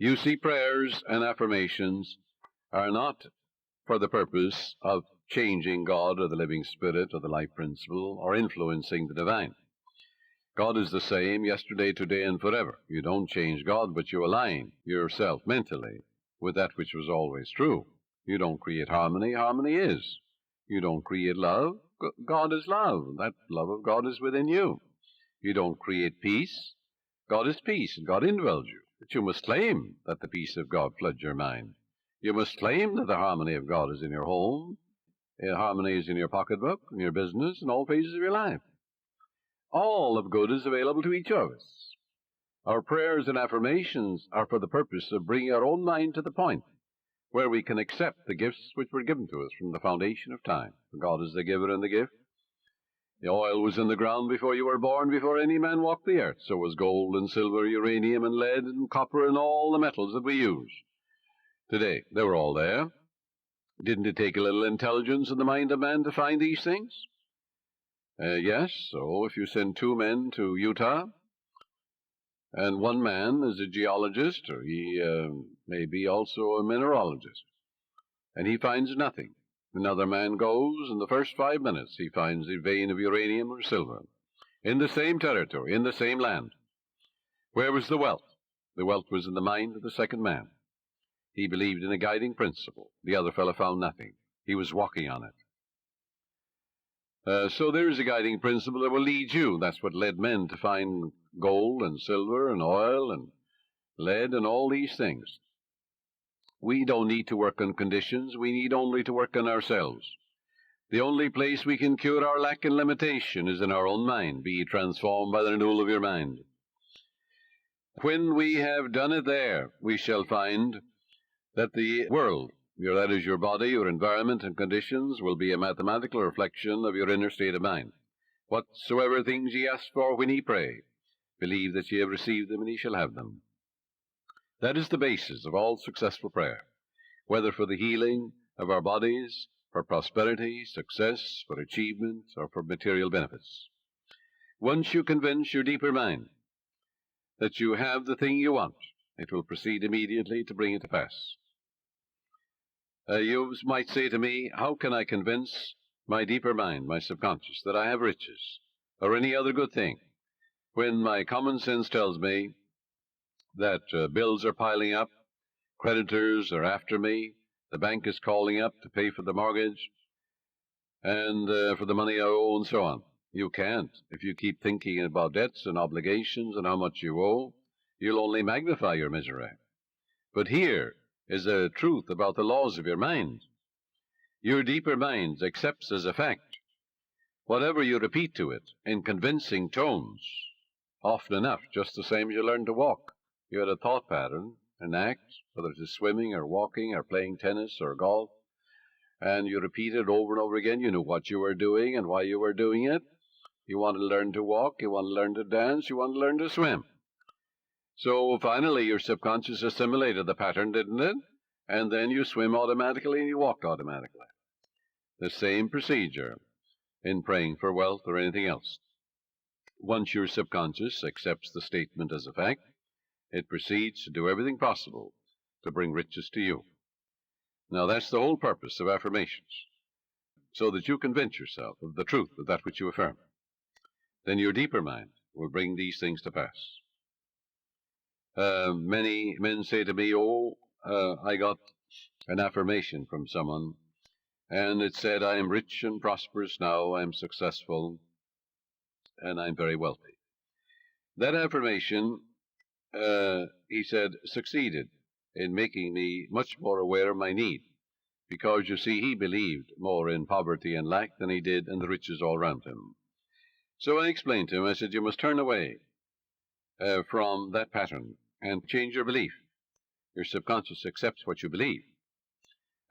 You see, prayers and affirmations are not for the purpose of changing God or the living spirit or the life principle or influencing the divine. God is the same yesterday, today, and forever. You don't change God, but you align yourself mentally with that which was always true. You don't create harmony. Harmony is. You don't create love. God is love. That love of God is within you. You don't create peace. God is peace, and God indwells you. But you must claim that the peace of God floods your mind. You must claim that the harmony of God is in your home, harmony is in your pocketbook, in your business, in all phases of your life. All of good is available to each of us. Our prayers and affirmations are for the purpose of bringing our own mind to the point where we can accept the gifts which were given to us from the foundation of time. God is the giver and the gift. The oil was in the ground before you were born, before any man walked the earth. So was gold and silver, uranium and lead and copper and all the metals that we use today. They were all there. Didn't it take a little intelligence in the mind of man to find these things? Yes, so if you send 2 men to Utah, and one man is a geologist, or he may be also a mineralogist, and he finds nothing. Another man goes, in the first 5 minutes he finds a vein of uranium or silver, in the same territory, in the same land. Where was the wealth? The wealth was in the mind of the second man. He believed in a guiding principle. The other fellow found nothing. He was walking on it. So there is a guiding principle that will lead you. That's what led men to find gold and silver and oil and lead and all these things. We don't need to work on conditions. We need only to work on ourselves. The only place we can cure our lack and limitation is in our own mind. Be ye transformed by the renewal of your mind. When we have done it there, we shall find that the world, that is your body, your environment and conditions, will be a mathematical reflection of your inner state of mind. Whatsoever things ye ask for when ye pray, believe that ye have received them, and ye shall have them. That is the basis of all successful prayer, whether for the healing of our bodies, for prosperity, success, for achievement, or for material benefits. Once you convince your deeper mind that you have the thing you want, it will proceed immediately to bring it to pass. You might say to me, how can I convince my deeper mind, my subconscious, that I have riches or any other good thing, when my common sense tells me that bills are piling up, creditors are after me, the bank is calling up to pay for the mortgage and for the money I owe, and so on. You can't. If you keep thinking about debts and obligations and how much you owe, you'll only magnify your misery. But here is a truth about the laws of your mind. Your deeper mind accepts as a fact whatever you repeat to it in convincing tones, often enough, just the same as you learn to walk. You had a thought pattern, an act, whether it is swimming or walking or playing tennis or golf, and you repeat it over and over again. You knew what you were doing and why you were doing it. You want to learn to walk, you want to learn to dance, you want to learn to swim. So finally your subconscious assimilated the pattern, didn't it? And then you swim automatically and you walk automatically. The same procedure in praying for wealth or anything else. Once your subconscious accepts the statement as a fact, it proceeds to do everything possible to bring riches to you. Now that's the whole purpose of affirmations, so that you convince yourself of the truth of that which you affirm. Then your deeper mind will bring these things to pass. Many men say to me, I got an affirmation from someone, and it said, I am rich and prosperous now, I am successful, and I'm very wealthy. That affirmation, he said, succeeded in making me much more aware of my need, because, you see, he believed more in poverty and lack than he did in the riches all around him. So I explained to him, I said, you must turn away from that pattern and change your belief. Your subconscious accepts what you believe.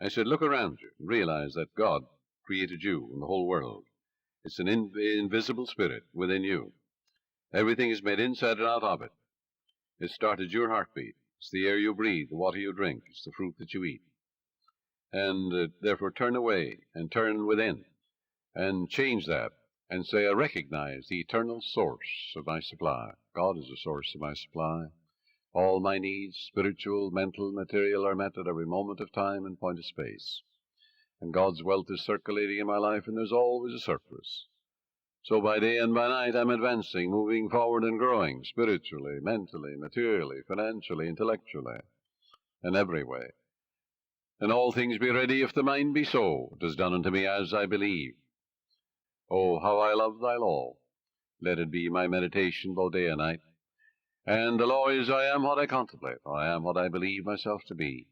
I said, look around you and realize that God created you and the whole world. It's an invisible spirit within you. Everything is made inside and out of it. It started your heartbeat. It's the air you breathe, the water you drink, it's the fruit that you eat. And therefore turn away and turn within and change that and say, I recognize the eternal source of my supply. God is the source of my supply. All my needs, spiritual, mental, material, are met at every moment of time and point of space. And God's wealth is circulating in my life, and there's always a surplus. So by day and by night I'm advancing, moving forward and growing, spiritually, mentally, materially, financially, intellectually, in every way. And all things be ready if the mind be so. It is done unto me as I believe. Oh, how I love thy law. Let it be my meditation both day and night. And the law is, I am what I contemplate, or I am what I believe myself to be.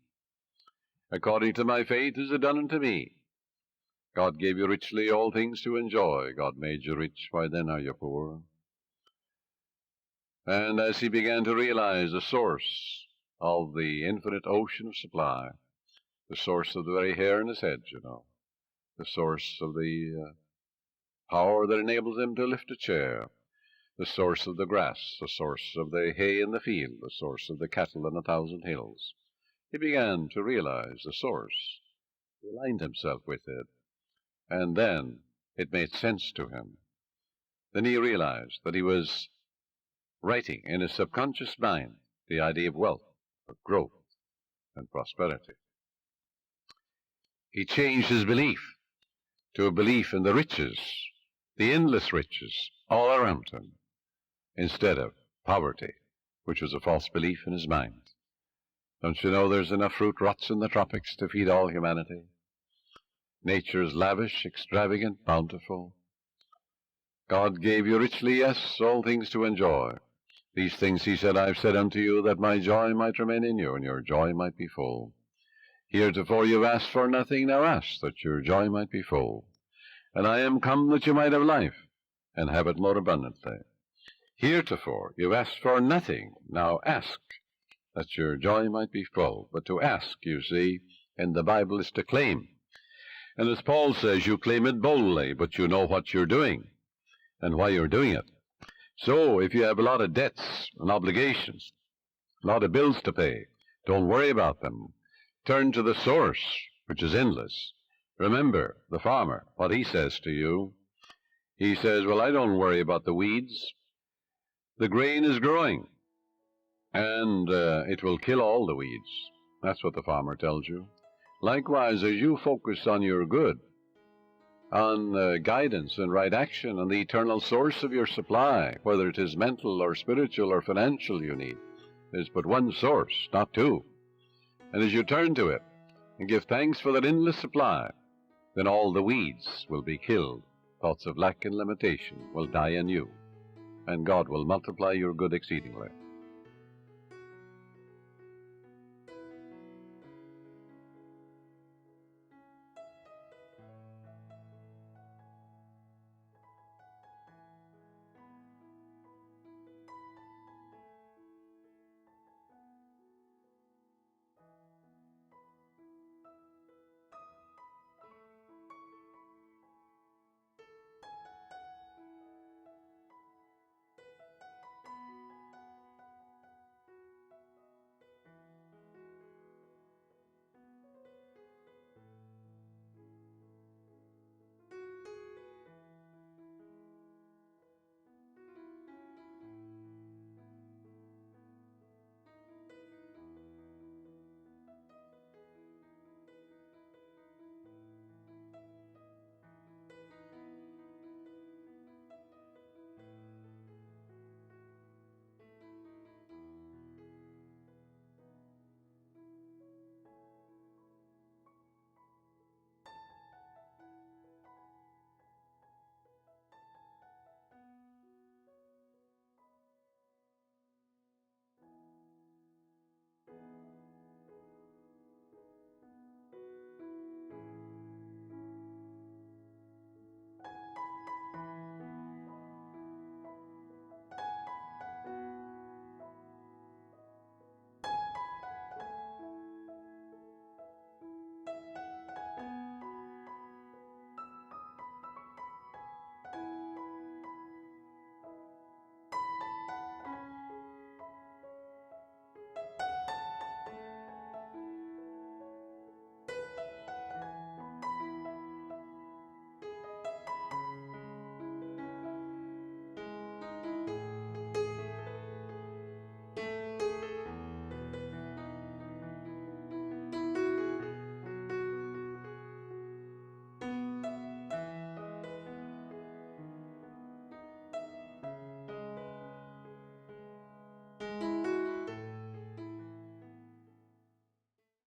According to my faith is it done unto me. God gave you richly all things to enjoy. God made you rich, why then are you poor? And as he began to realize the source of the infinite ocean of supply, the source of the very hair in his head, the source of the power that enables him to lift a chair, the source of the grass, the source of the hay in the field, the source of the cattle in 1,000 hills. He began to realize the source. He aligned himself with it, and then it made sense to him. Then he realized that he was writing in his subconscious mind the idea of wealth, of growth, and prosperity. He changed his belief to a belief in the riches, the endless riches, all around him, instead of poverty, which was a false belief in his mind. Don't you know there's enough fruit rots in the tropics to feed all humanity? Nature is lavish, extravagant, bountiful. God gave you richly, yes, all things to enjoy. These things, he said, I've said unto you, that my joy might remain in you, and your joy might be full. Heretofore you've asked for nothing, now ask, that your joy might be full. And I am come that you might have life, and have it more abundantly. Heretofore you've asked for nothing, now ask, that your joy might be full. But to ask, you see, in the Bible is to claim. And as Paul says, you claim it boldly, but you know what you're doing and why you're doing it. So if you have a lot of debts and obligations, a lot of bills to pay, don't worry about them. Turn to the source, which is endless. Remember the farmer, what he says to you. He says, well, I don't worry about the weeds. The grain is growing, and it will kill all the weeds. That's what the farmer tells you. Likewise, as you focus on your good, on guidance and right action, and the eternal source of your supply, whether it is mental or spiritual or financial you need, there's but one source, not two. And as you turn to it and give thanks for that endless supply, then all the weeds will be killed. Thoughts of lack and limitation will die in you, and God will multiply your good exceedingly.